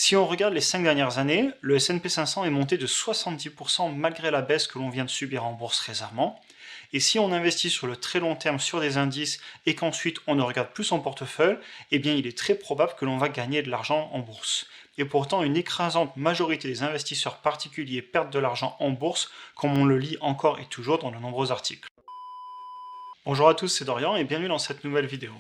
Si on regarde les 5 dernières années, le S&P 500 est monté de 70% malgré la baisse que l'on vient de subir en bourse récemment. Et si on investit sur le très long terme sur des indices et qu'ensuite on ne regarde plus son portefeuille, eh bien il est très probable que l'on va gagner de l'argent en bourse. Et pourtant, une écrasante majorité des investisseurs particuliers perdent de l'argent en bourse, comme on le lit encore et toujours dans de nombreux articles. Bonjour à tous, c'est Dorian et bienvenue dans cette nouvelle vidéo.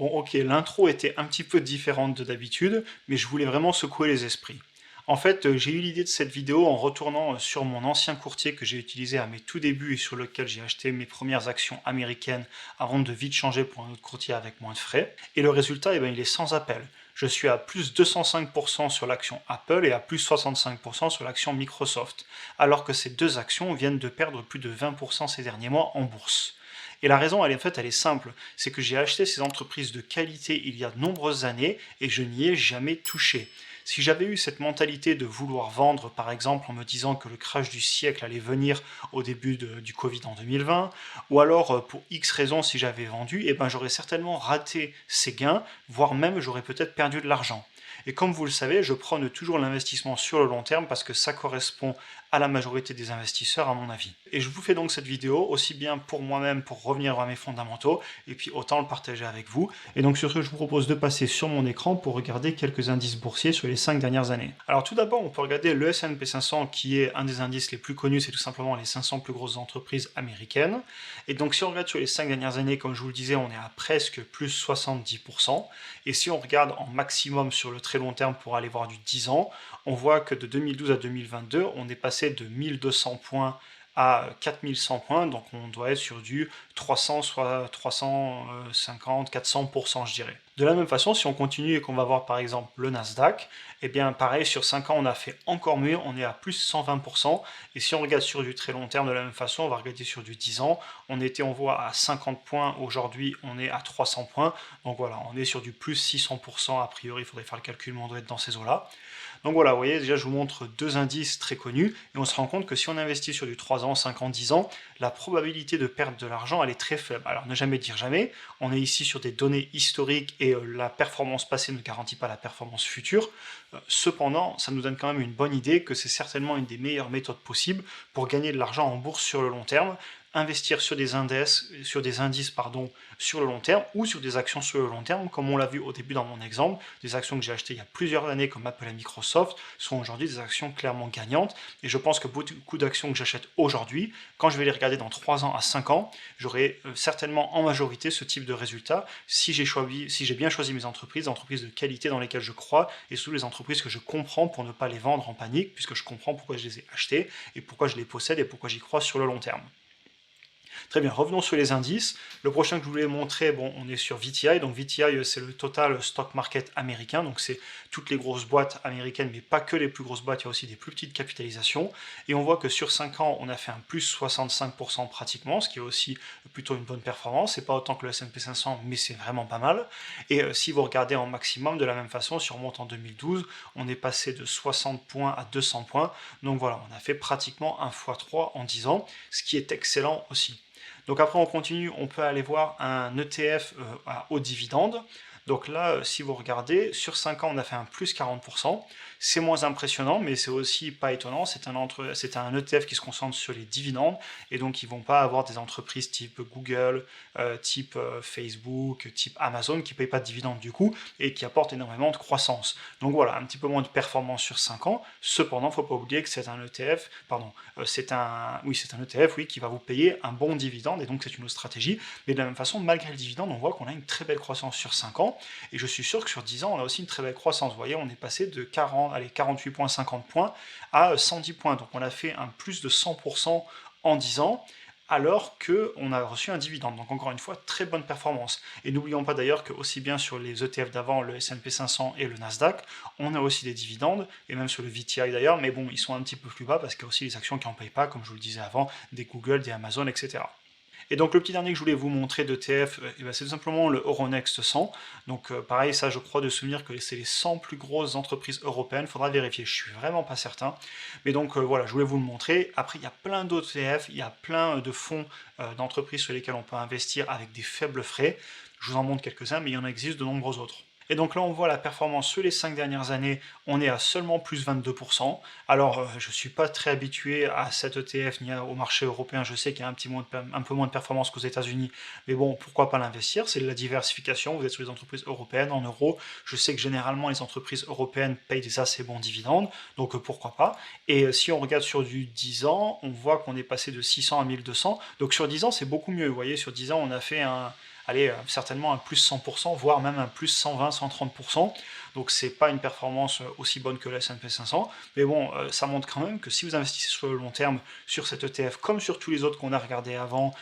Bon ok, l'intro était un petit peu différente de d'habitude, mais je voulais vraiment secouer les esprits. En fait, j'ai eu l'idée de cette vidéo en retournant sur mon ancien courtier que j'ai utilisé à mes tout débuts et sur lequel j'ai acheté mes premières actions américaines avant de vite changer pour un autre courtier avec moins de frais. Et le résultat, eh ben, il est sans appel. Je suis à plus 205% sur l'action Apple et à plus 65% sur l'action Microsoft, alors que ces deux actions viennent de perdre plus de 20% ces derniers mois en bourse. Et la raison, elle est simple, c'est que j'ai acheté ces entreprises de qualité il y a de nombreuses années et je n'y ai jamais touché. Si j'avais eu cette mentalité de vouloir vendre, par exemple, en me disant que le crash du siècle allait venir au début du Covid en 2020, ou alors pour X raisons, si j'avais vendu, eh ben, j'aurais certainement raté ces gains, voire même j'aurais peut-être perdu de l'argent. Et comme vous le savez, je prône toujours l'investissement sur le long terme parce que ça correspond à la majorité des investisseurs à mon avis. Et je vous fais donc cette vidéo aussi bien pour moi-même pour revenir à mes fondamentaux et puis autant le partager avec vous. Et donc sur ce, je vous propose de passer sur mon écran pour regarder quelques indices boursiers sur les 5 dernières années. Alors tout d'abord, on peut regarder le S&P 500 qui est un des indices les plus connus, c'est tout simplement les 500 plus grosses entreprises américaines. Et donc si on regarde sur les 5 dernières années, comme je vous le disais, on est à presque plus 70%. Et si on regarde en maximum sur le très long terme pour aller voir du 10 ans, on voit que de 2012 à 2022, on est passé de 1200 points à 4100 points, donc on doit être sur du 300, soit 350, 400%, je dirais. De la même façon, si on continue et qu'on va voir par exemple le Nasdaq, eh bien pareil, sur 5 ans, on a fait encore mieux, on est à plus 120%, et si on regarde sur du très long terme de la même façon, on va regarder sur du 10 ans, on voit à 50 points, aujourd'hui on est à 300 points, donc voilà, on est sur du plus 600%, a priori, il faudrait faire le calcul, mais on doit être dans ces eaux-là. Donc voilà, vous voyez, déjà je vous montre deux indices très connus, et on se rend compte que si on investit sur du 3 ans, 5 ans, 10 ans, la probabilité de perdre de l'argent, elle est très faible. Alors ne jamais dire jamais, on est ici sur des données historiques, et la performance passée ne garantit pas la performance future. Cependant, ça nous donne quand même une bonne idée que c'est certainement une des meilleures méthodes possibles pour gagner de l'argent en bourse sur le long terme, investir sur des indices, sur le long terme ou sur des actions sur le long terme, comme on l'a vu au début dans mon exemple, des actions que j'ai achetées il y a plusieurs années comme Apple et Microsoft sont aujourd'hui des actions clairement gagnantes, et je pense que beaucoup d'actions que j'achète aujourd'hui, quand je vais les regarder dans 3 ans à 5 ans, j'aurai certainement en majorité ce type de résultat si j'ai bien choisi mes entreprises, des entreprises de qualité dans lesquelles je crois, et surtout les entreprises que je comprends pour ne pas les vendre en panique, puisque je comprends pourquoi je les ai achetées, et pourquoi je les possède, et pourquoi j'y crois sur le long terme. Très bien, revenons sur les indices. Le prochain que je voulais montrer, bon, on est sur VTI. Donc VTI, c'est le total stock market américain. Donc c'est toutes les grosses boîtes américaines, mais pas que les plus grosses boîtes, il y a aussi des plus petites capitalisations. Et on voit que sur 5 ans, on a fait un plus 65% pratiquement, ce qui est aussi plutôt une bonne performance. C'est pas autant que le S&P 500, mais c'est vraiment pas mal. Et si vous regardez en maximum, de la même façon, si on remonte en 2012, on est passé de 60 points à 200 points. Donc voilà, on a fait pratiquement 1 x 3 en 10 ans, ce qui est excellent aussi. Donc après on continue, on peut aller voir un ETF à haut dividende. Donc là, si vous regardez, sur 5 ans, on a fait un plus 40%. C'est moins impressionnant, mais c'est aussi pas étonnant. C'est un ETF qui se concentre sur les dividendes, et donc ils vont pas avoir des entreprises type Google, type Facebook, type Amazon, qui ne payent pas de dividendes du coup, et qui apportent énormément de croissance. Donc voilà, un petit peu moins de performance sur 5 ans. Cependant, il ne faut pas oublier que c'est un ETF, c'est un ETF, oui, qui va vous payer un bon dividende, et donc c'est une autre stratégie. Mais de la même façon, malgré le dividende, on voit qu'on a une très belle croissance sur 5 ans, et je suis sûr que sur 10 ans, on a aussi une très belle croissance. Vous voyez, on est passé de 48 points, 50 points à 110 points. Donc on a fait un plus de 100% en 10 ans, alors qu'on a reçu un dividende. Donc encore une fois, très bonne performance. Et n'oublions pas d'ailleurs que aussi bien sur les ETF d'avant, le S&P 500 et le Nasdaq, on a aussi des dividendes, et même sur le VTI d'ailleurs, mais bon, ils sont un petit peu plus bas parce qu'il y a aussi les actions qui n'en payent pas, comme je vous le disais avant, des Google, des Amazon, etc. Et donc le petit dernier que je voulais vous montrer d'ETF, c'est tout simplement le Euronext 100. Donc pareil, ça je crois de souvenir que c'est les 100 plus grosses entreprises européennes, il faudra vérifier, je suis vraiment pas certain. Mais donc voilà, je voulais vous le montrer. Après il y a plein d'autres ETF, il y a plein de fonds d'entreprises sur lesquels on peut investir avec des faibles frais. Je vous en montre quelques-uns, mais il y en existe de nombreux autres. Et donc là, on voit la performance sur les 5 dernières années, on est à seulement plus 22%. Alors, je ne suis pas très habitué à cet ETF ni au marché européen. Je sais qu'il y a un peu moins de performance qu'aux États-Unis, mais bon, pourquoi pas l'investir? C'est de la diversification. Vous êtes sur les entreprises européennes en euros. Je sais que généralement, les entreprises européennes payent des assez bons dividendes, donc pourquoi pas? Et si on regarde sur du 10 ans, on voit qu'on est passé de 600 à 1200. Donc sur 10 ans, c'est beaucoup mieux. Vous voyez, sur 10 ans, on a fait certainement un plus 100%, voire même un plus 120, 130%. Donc c'est pas une performance aussi bonne que le S&P 500, mais bon, ça montre quand même que si vous investissez sur le long terme sur cet ETF, comme sur tous les autres qu'on a regardés avant,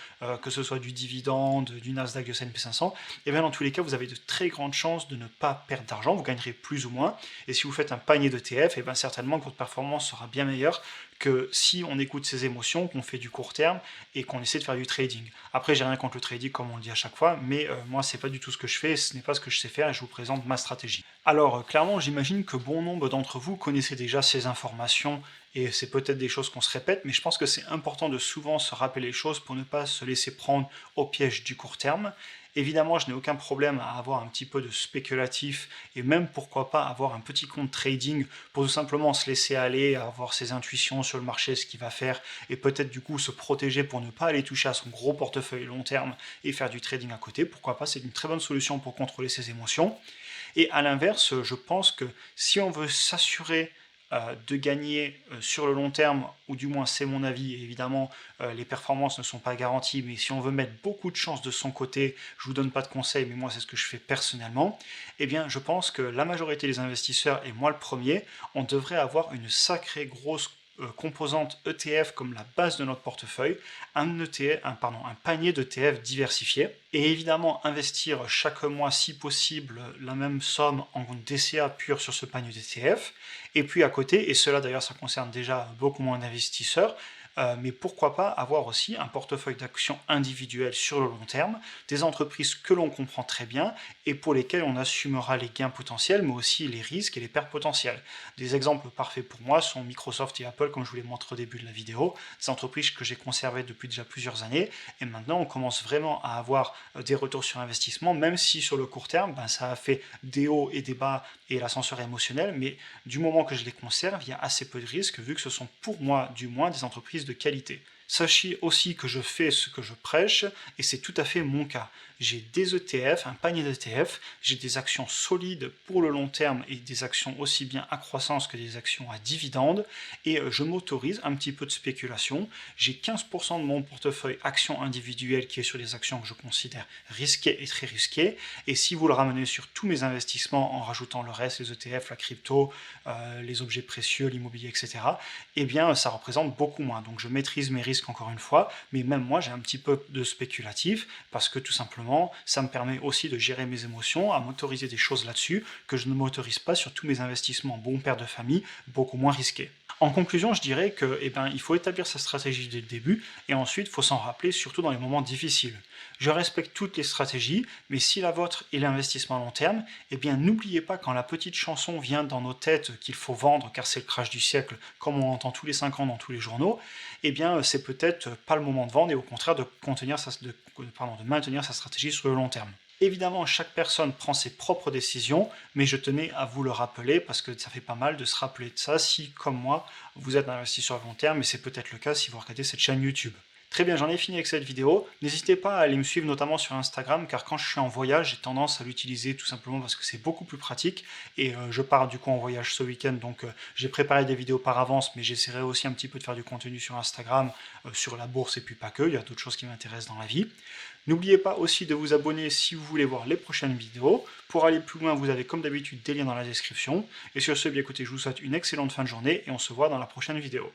que ce soit du dividende, du Nasdaq, du S&P 500, et bien dans tous les cas, vous avez de très grandes chances de ne pas perdre d'argent, vous gagnerez plus ou moins, et si vous faites un panier d'ETF, et bien certainement que votre performance sera bien meilleure que si on écoute ses émotions, qu'on fait du court terme et qu'on essaie de faire du trading. Après, j'ai rien contre le trading comme on le dit à chaque fois, mais moi, c'est pas du tout ce que je fais, ce n'est pas ce que je sais faire et je vous présente ma stratégie. Alors, clairement, j'imagine que bon nombre d'entre vous connaissez déjà ces informations et c'est peut-être des choses qu'on se répète, mais je pense que c'est important de souvent se rappeler les choses pour ne pas se laisser prendre au piège du court terme. Évidemment, je n'ai aucun problème à avoir un petit peu de spéculatif et même pourquoi pas avoir un petit compte trading pour tout simplement se laisser aller, avoir ses intuitions sur le marché, ce qu'il va faire et peut-être du coup se protéger pour ne pas aller toucher à son gros portefeuille long terme et faire du trading à côté. Pourquoi pas, c'est une très bonne solution pour contrôler ses émotions. Et à l'inverse, je pense que si on veut s'assurer de gagner sur le long terme, ou du moins c'est mon avis, et évidemment les performances ne sont pas garanties, mais si on veut mettre beaucoup de chance de son côté, je vous donne pas de conseils, mais moi c'est ce que je fais personnellement, eh bien je pense que la majorité des investisseurs, et moi le premier, on devrait avoir une sacrée grosse composante ETF comme la base de notre portefeuille, un panier d'ETF diversifié. Et évidemment, investir chaque mois, si possible, la même somme en DCA pur sur ce panier d'ETF. Et puis à côté, et cela d'ailleurs ça concerne déjà beaucoup moins d'investisseurs, mais pourquoi pas avoir aussi un portefeuille d'actions individuelles sur le long terme, des entreprises que l'on comprend très bien et pour lesquelles on assumera les gains potentiels, mais aussi les risques et les pertes potentielles. Des exemples parfaits pour moi sont Microsoft et Apple, comme je vous l'ai montré au début de la vidéo, des entreprises que j'ai conservées depuis déjà plusieurs années, et maintenant on commence vraiment à avoir des retours sur investissement, même si sur le court terme, ça a fait des hauts et des bas et l'ascenseur émotionnel, mais du moment que je les conserve, il y a assez peu de risques, vu que ce sont pour moi, du moins, des entreprises de qualité. Sachez aussi que je fais ce que je prêche, et c'est tout à fait mon cas. J'ai des ETF, un panier d'ETF, j'ai des actions solides pour le long terme et des actions aussi bien à croissance que des actions à dividendes, et je m'autorise un petit peu de spéculation. J'ai 15% de mon portefeuille actions individuelles qui est sur des actions que je considère risquées et très risquées, et si vous le ramenez sur tous mes investissements en rajoutant le reste, les ETF, la crypto, les objets précieux, l'immobilier, etc., eh bien ça représente beaucoup moins. Donc je maîtrise mes risques encore une fois, mais même moi j'ai un petit peu de spéculatif parce que tout simplement ça me permet aussi de gérer mes émotions, à m'autoriser des choses là-dessus que je ne m'autorise pas sur tous mes investissements bon père de famille, beaucoup moins risqués. En conclusion, je dirais que, il faut établir sa stratégie dès le début et ensuite il faut s'en rappeler, surtout dans les moments difficiles. Je respecte toutes les stratégies, mais si la vôtre est l'investissement à long terme, n'oubliez pas quand la petite chanson vient dans nos têtes qu'il faut vendre car c'est le crash du siècle, comme on entend tous les 5 ans dans tous les journaux, c'est peut-être pas le moment de vendre et au contraire de maintenir sa stratégie sur le long terme. Évidemment, chaque personne prend ses propres décisions, mais je tenais à vous le rappeler parce que ça fait pas mal de se rappeler de ça si, comme moi, vous êtes investisseur à long terme, et c'est peut-être le cas si vous regardez cette chaîne YouTube. Très bien, j'en ai fini avec cette vidéo. N'hésitez pas à aller me suivre notamment sur Instagram, car quand je suis en voyage, j'ai tendance à l'utiliser tout simplement parce que c'est beaucoup plus pratique. Et je pars du coup en voyage ce week-end, donc j'ai préparé des vidéos par avance, mais j'essaierai aussi un petit peu de faire du contenu sur Instagram, sur la bourse et puis pas que, il y a d'autres choses qui m'intéressent dans la vie. N'oubliez pas aussi de vous abonner si vous voulez voir les prochaines vidéos. Pour aller plus loin, vous avez comme d'habitude des liens dans la description. Et sur ce, bien écoutez, je vous souhaite une excellente fin de journée et on se voit dans la prochaine vidéo.